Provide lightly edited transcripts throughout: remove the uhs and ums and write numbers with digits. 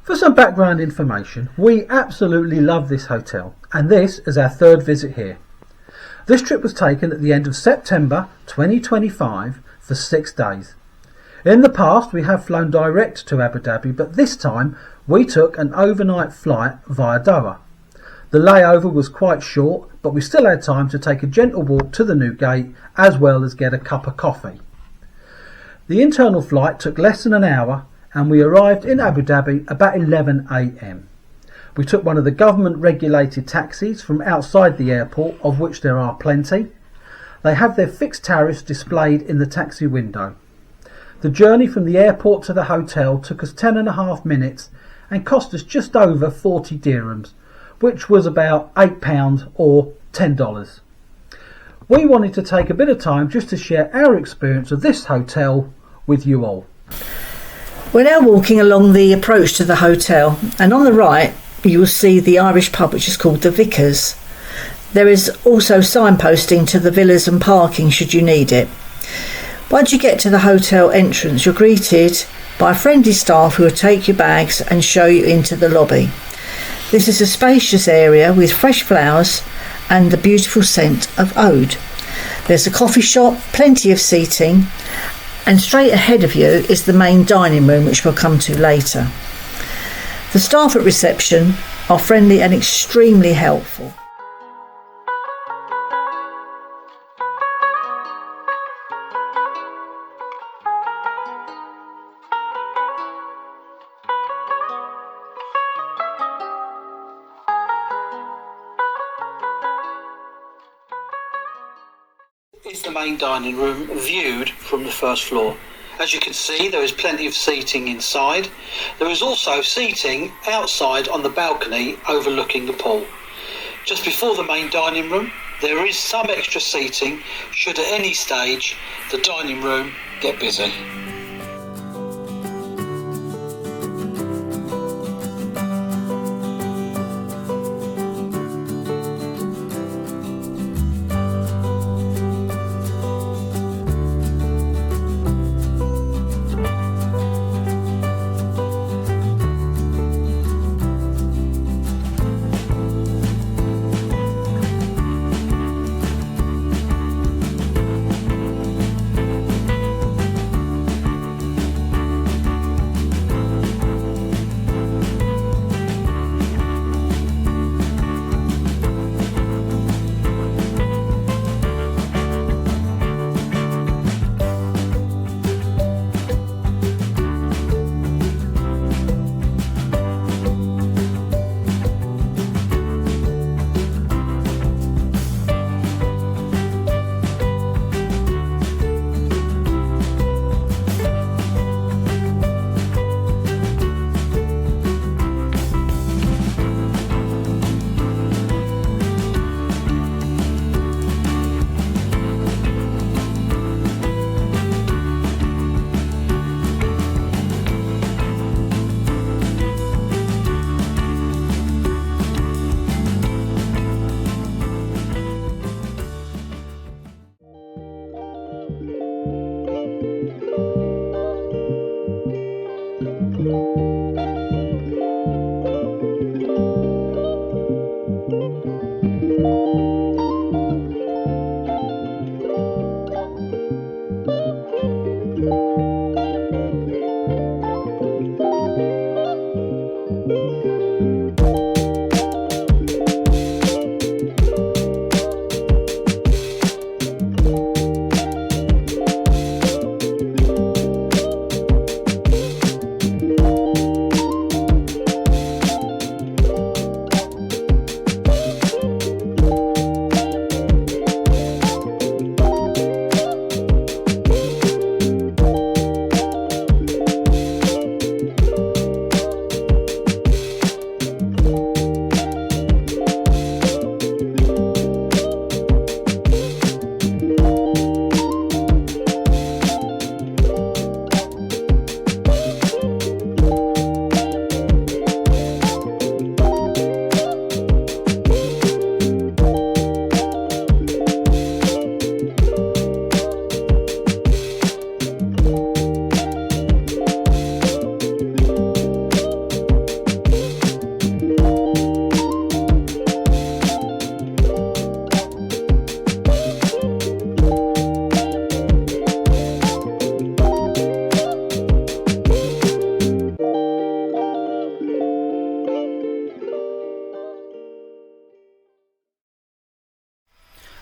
For some background information, we absolutely love this hotel, and this is our third visit here. This trip was taken at the end of September 2025 for 6 days. In the past we have flown direct to Abu Dhabi, but this time we took an overnight flight via Doha. The layover was quite short, but we still had time to take a gentle walk to the new gate as well as get a cup of coffee. The internal flight took less than an hour and we arrived in Abu Dhabi about 11 AM. We took one of the government regulated taxis from outside the airport, of which there are plenty. They have their fixed tariffs displayed in the taxi window. The journey from the airport to the hotel took us 10.5 minutes and cost us just over 40 dirhams, which was about £8 or $10. We wanted to take a bit of time just to share our experience of this hotel with you all. We're now walking along the approach to the hotel, and on the right you will see the Irish pub, which is called the Vickers. There is also signposting to the villas and parking should you need it. Once you get to the hotel entrance, you're greeted by friendly staff who will take your bags and show you into the lobby. This is a spacious area with fresh flowers and the beautiful scent of oud. There's a coffee shop, plenty of seating, and straight ahead of you is the main dining room, which we'll come to later. The staff at reception are friendly and extremely helpful. Is the main dining room viewed from the first floor. As you can see, there is plenty of seating inside. There is also seating outside on the balcony overlooking the pool. Just before the main dining room, there is some extra seating should at any stage the dining room get busy.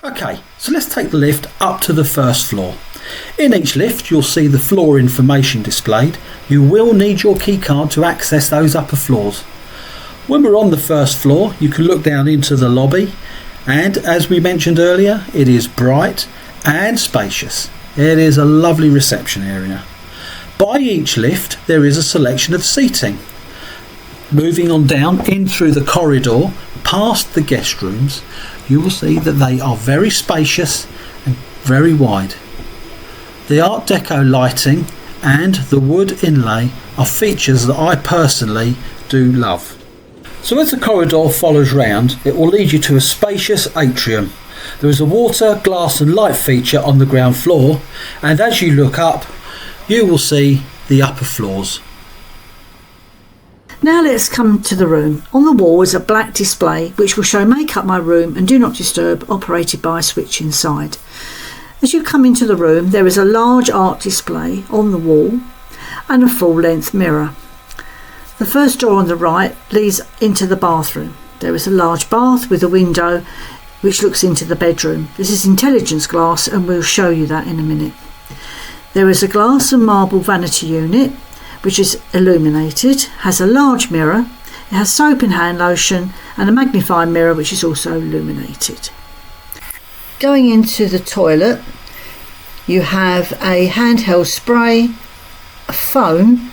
Okay, so let's take the lift up to the first floor. In each lift you'll see the floor information displayed. You will need your key card to access those upper floors. When we're on the first floor you can look down into the lobby, and as we mentioned earlier, it is bright and spacious. It is a lovely reception area. By each lift there is a selection of seating. Moving on down in through the corridor past the guest rooms, you will see that they are very spacious and very wide. The Art Deco lighting and the wood inlay are features that I personally do love. So as the corridor follows round, it will lead you to a spacious atrium. There is a water, glass and light feature on the ground floor, and as you look up you will see the upper floors. Now let's come to the room. On the wall is a black display which will show "Make up my room" and "Do not disturb," operated by a switch inside. As you come into the room there is a large art display on the wall and a full-length mirror. The first door on the right leads into the bathroom. There is a large bath with a window which looks into the bedroom. This is intelligence glass and we'll show you that in a minute. There is a glass and marble vanity unit which is illuminated, has a large mirror, it has soap and hand lotion and a magnifying mirror which is also illuminated. Going into the toilet you have a handheld spray, a phone,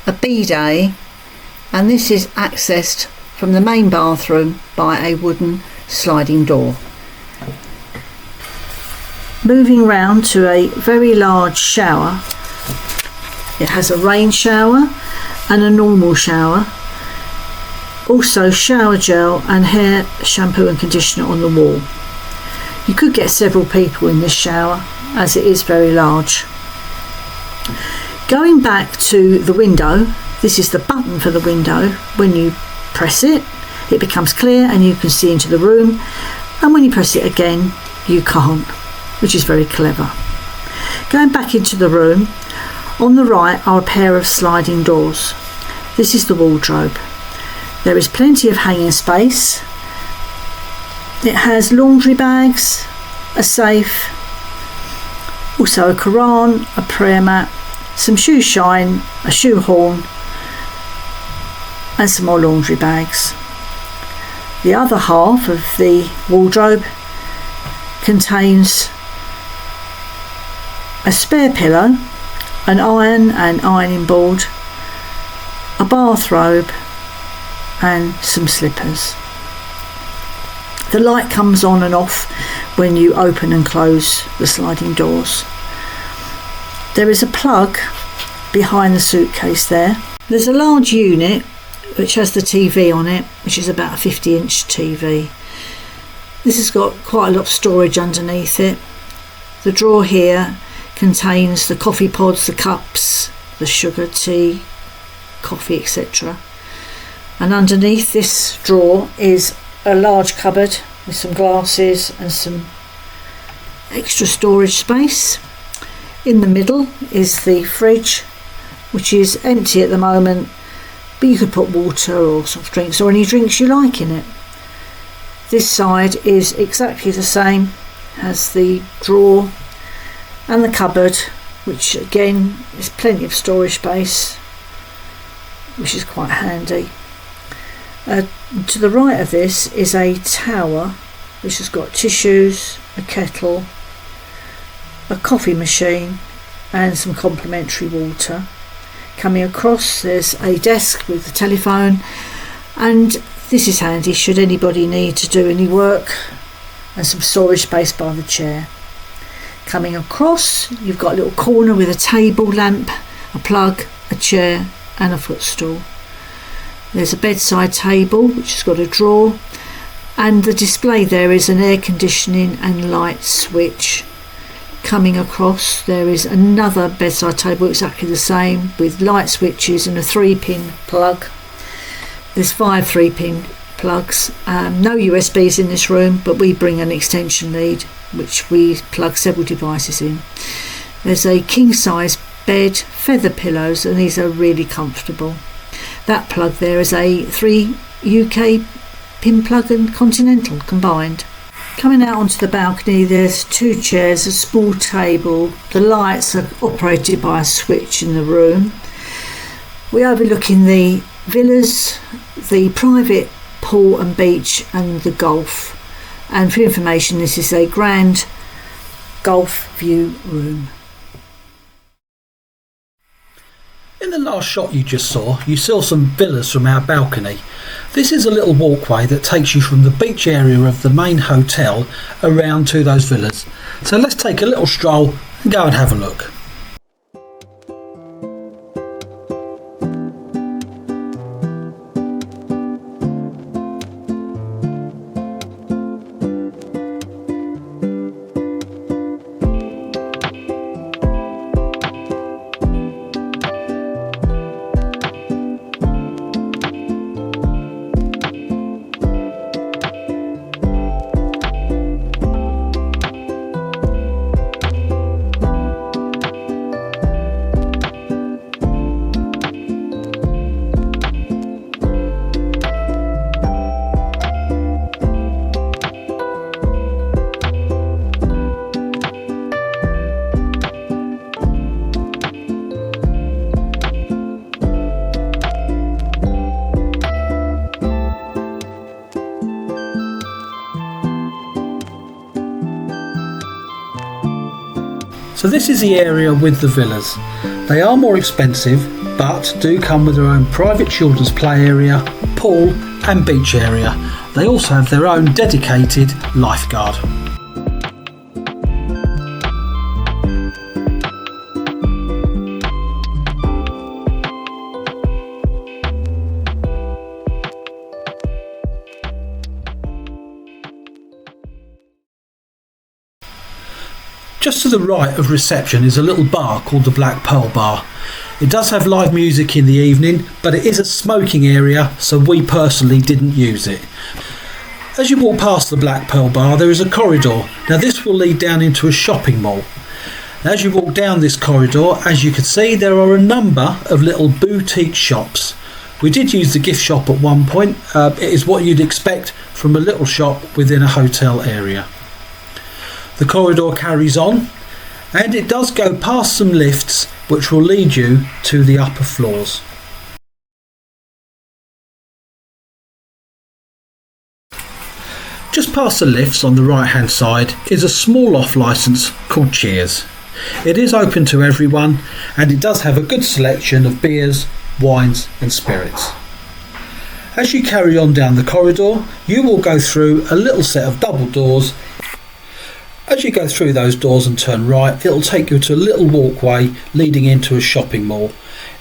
a bidet, and this is accessed from the main bathroom by a wooden sliding door. Moving round to a very large shower. It has a rain shower and a normal shower. Also shower gel and hair shampoo and conditioner on the wall. You could get several people in this shower as it is very large. Going back to the window, this is the button for the window. When you press it, it becomes clear and you can see into the room, and when you press it again you can't, which is very clever. Going back into the room, on the right are a pair of sliding doors. This is the wardrobe. There is plenty of hanging space. It has laundry bags, a safe, also a Quran, a prayer mat, some shoe shine, a shoe horn and some more laundry bags. The other half of the wardrobe contains a spare pillow, an iron and ironing board, a bathrobe and some slippers. The light comes on and off when you open and close the sliding doors. There is a plug behind the suitcase there. There's a large unit which has the TV on it, which is about a 50-inch TV. This has got quite a lot of storage underneath it. The drawer here contains the coffee pods, the cups, the sugar, tea, coffee, etc. And underneath this drawer is a large cupboard with some glasses and some extra storage space. In the middle is the fridge, which is empty at the moment, but you could put water or soft drinks or any drinks you like in it. This side is exactly the same, has the drawer and the cupboard, which again is plenty of storage space, which is quite handy. To the right of this is a tower which has got tissues, a kettle, a coffee machine and some complimentary water. Coming across there's a desk with a telephone, and this is handy should anybody need to do any work, and some storage space by the chair. Coming across you've got a little corner with a table lamp, a plug, a chair and a footstool. There's a bedside table which has got a drawer, and the display there is an air conditioning and light switch. Coming across there is another bedside table exactly the same with light switches and a 3-pin plug. There's 5 3-pin plugs. No USBs in this room, but we bring an extension lead which we plug several devices in. There's a king size bed, feather pillows, and these are really comfortable. That plug there is a 3 UK pin plug and continental combined. Coming out onto the balcony, there's 2 chairs, a small table. The lights are operated by a switch in the room. We're overlooking the villas, the private pool and beach and the golf. And for information, this is a grand golf view room. In the last shot you just saw, you saw some villas from our balcony. This is a little walkway that takes you from the beach area of the main hotel around to those villas. So let's take a little stroll and go and have a look. So this is the area with the villas. They are more expensive, but do come with their own private children's play area, pool and beach area. They also have their own dedicated lifeguard. Just to the right of reception is a little bar called the Black Pearl Bar. It does have live music in the evening, but it is a smoking area, so we personally didn't use it. As you walk past the Black Pearl Bar, there is a corridor. Now this will lead down into a shopping mall. As you walk down this corridor, as you can see, there are a number of little boutique shops. We did use the gift shop at one point. It is what you'd expect from a little shop within a hotel area. The corridor carries on, and it does go past some lifts which will lead you to the upper floors. Just past the lifts on the right hand side is a small off licence called Cheers. It is open to everyone, and it does have a good selection of beers, wines and spirits. As you carry on down the corridor, you will go through a little set of double doors. As you go through those doors and turn right, it'll take you to a little walkway leading into a shopping mall.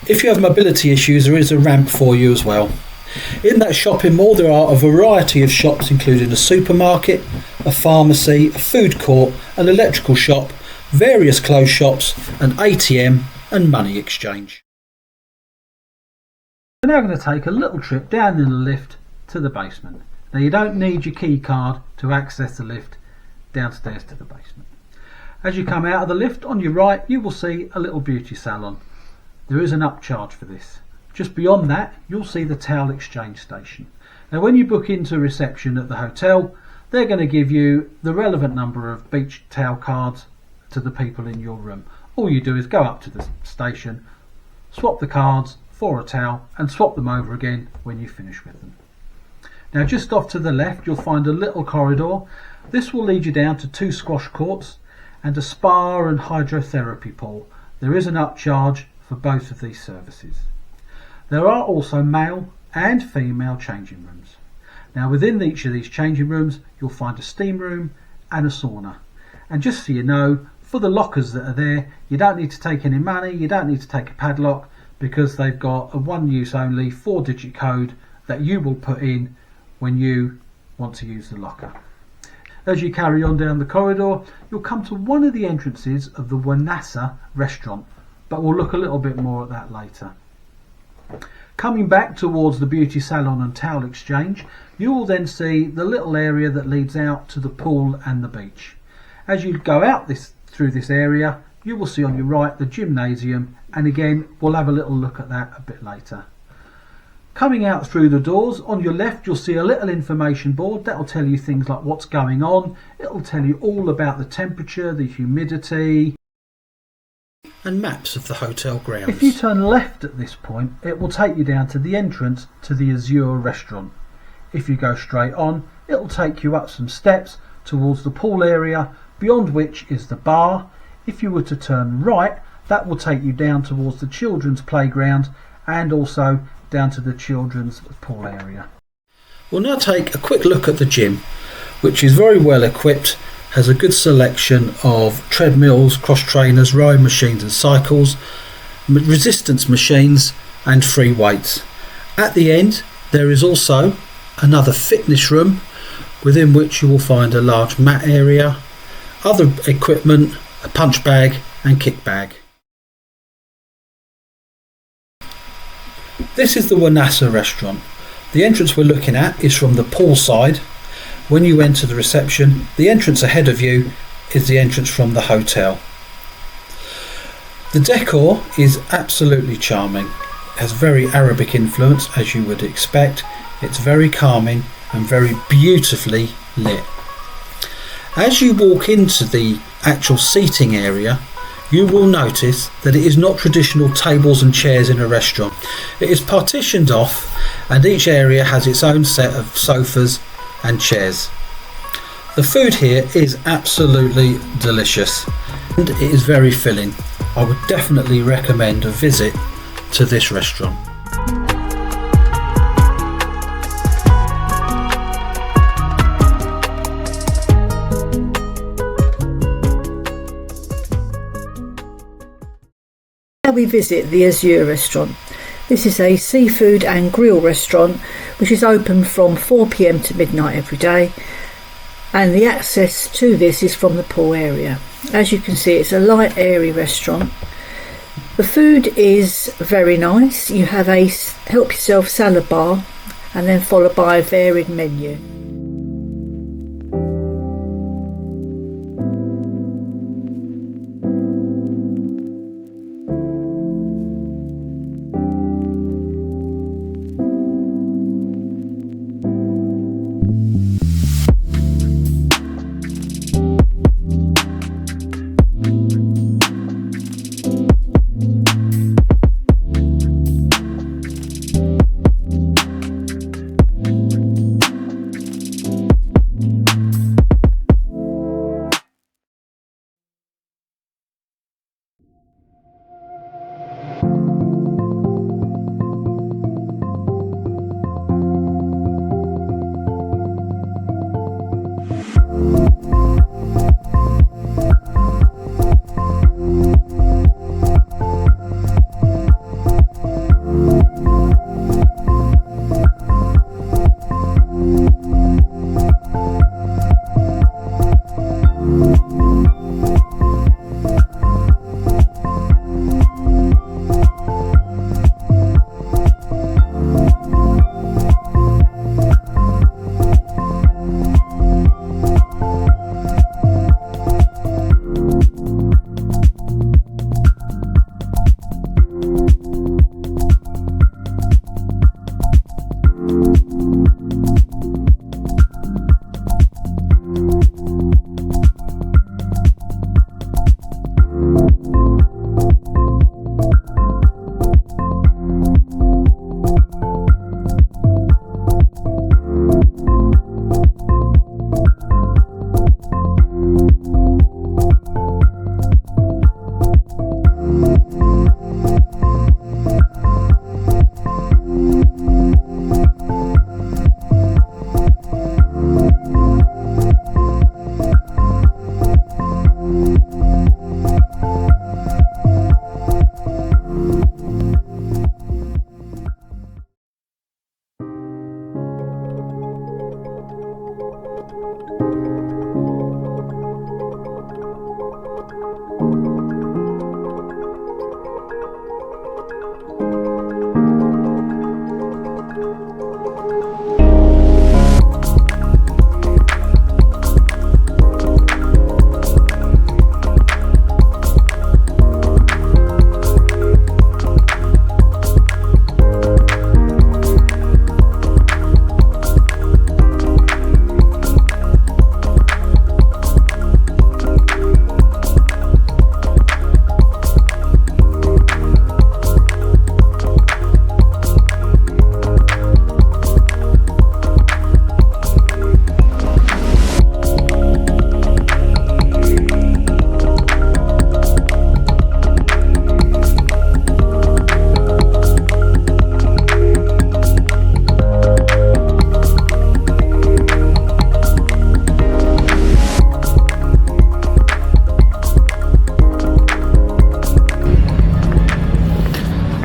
If you have mobility issues, there is a ramp for you as well. In that shopping mall there are a variety of shops, including a supermarket, a pharmacy, a food court, an electrical shop, various clothes shops, an ATM and money exchange. We're now going to take a little trip down in the lift to the basement. Now you don't need your key card to access the lift downstairs to the basement. As you come out of the lift, on your right you will see a little beauty salon. There is an upcharge for this. Just beyond that you'll see the towel exchange station. Now when you book into reception at the hotel, they're going to give you the relevant number of beach towel cards to the people in your room. All you do is go up to the station, swap the cards for a towel and swap them over again when you finish with them. Now just off to the left you'll find a little corridor. This will lead you down to 2 squash courts and a spa and hydrotherapy pool. There is an upcharge for both of these services. There are also male and female changing rooms. Now within each of these changing rooms you'll find a steam room and a sauna. And just so you know, for the lockers that are there, you don't need to take any money, you don't need to take a padlock, because they've got a one use only 4-digit code that you will put in when you want to use the locker. As you carry on down the corridor, you'll come to one of the entrances of the Wanasa restaurant, but we'll look a little bit more at that later. Coming back towards the beauty salon and towel exchange, you will then see the little area that leads out to the pool and the beach. As you go out through this area, you will see on your right the gymnasium, and again we'll have a little look at that a bit later. Coming out through the doors, on your left you'll see a little information board that will tell you things like what's going on. It'll tell you all about the temperature, the humidity, and maps of the hotel grounds. If you turn left at this point, it will take you down to the entrance to the Azure restaurant. If you go straight on, it will take you up some steps towards the pool area, beyond which is the bar. If you were to turn right, that will take you down towards the children's playground and also down to the children's pool area. We'll now take a quick look at the gym, which is very well equipped, has a good selection of treadmills, cross trainers, rowing machines and cycles, resistance machines and free weights. At the end there is also another fitness room within which you will find a large mat area, other equipment, a punch bag and kick bag. This is the Wanasa restaurant. The entrance we're looking at is from the pool side. When you enter the reception, the entrance ahead of you is the entrance from the hotel. The decor is absolutely charming. It has very Arabic influence, as you would expect. It's very calming and very beautifully lit. As you walk into the actual seating area, you will notice that it is not traditional tables and chairs in a restaurant. It is partitioned off and each area has its own set of sofas and chairs. The food here is absolutely delicious and it is very filling. I would definitely recommend a visit to this restaurant. We visit the Azure restaurant. This is a seafood and grill restaurant which is open from 4 p.m. to midnight every day, and the access to this is from the pool area. As you can see, it's a light, airy restaurant. The food is very nice. You have a help yourself salad bar and then followed by a varied menu.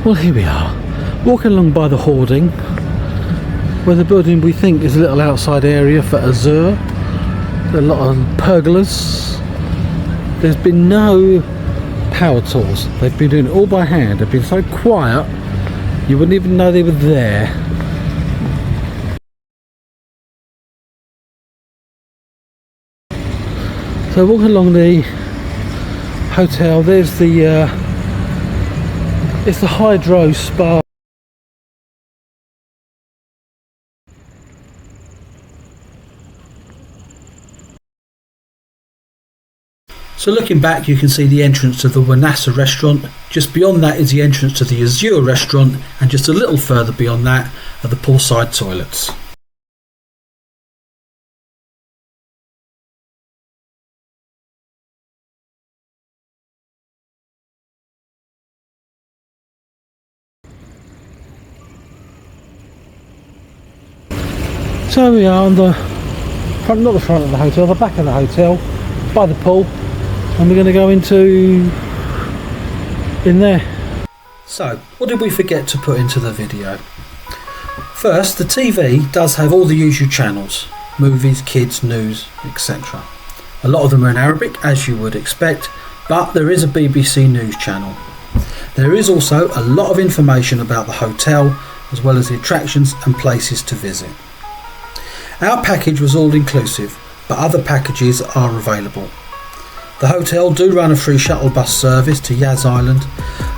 Well, here we are, walking along by the hoarding, where the building we think is a little outside area for Azure. A lot of pergolas. There's been no power tools. They've been doing it all by hand. They've been so quiet, you wouldn't even know they were there. So walking along the hotel, there's the it's the hydro spa. So looking back, you can see the entrance to the Wanasa restaurant. Just beyond that is the entrance to the Azure restaurant, and just a little further beyond that are the poolside toilets. So we are on the front, not the front of the hotel, the back of the hotel, by the pool, and we're going to go in there. So, what did we forget to put into the video? First, the TV does have all the usual channels: movies, kids, news, etc. A lot of them are in Arabic, as you would expect, but there is a BBC News channel. There is also a lot of information about the hotel, as well as the attractions and places to visit. Our package was all inclusive, but other packages are available. The hotel do run a free shuttle bus service to Yas Island,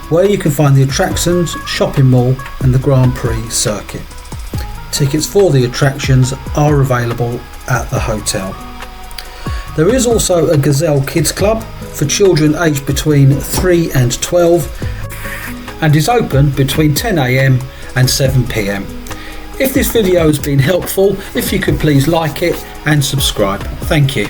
where you can find the attractions, shopping mall and the Grand Prix circuit. Tickets for the attractions are available at the hotel. There is also a Gazelle Kids Club for children aged between 3 and 12, and is open between 10 AM and 7 PM. If this video has been helpful, if you could please like it and subscribe. Thank you.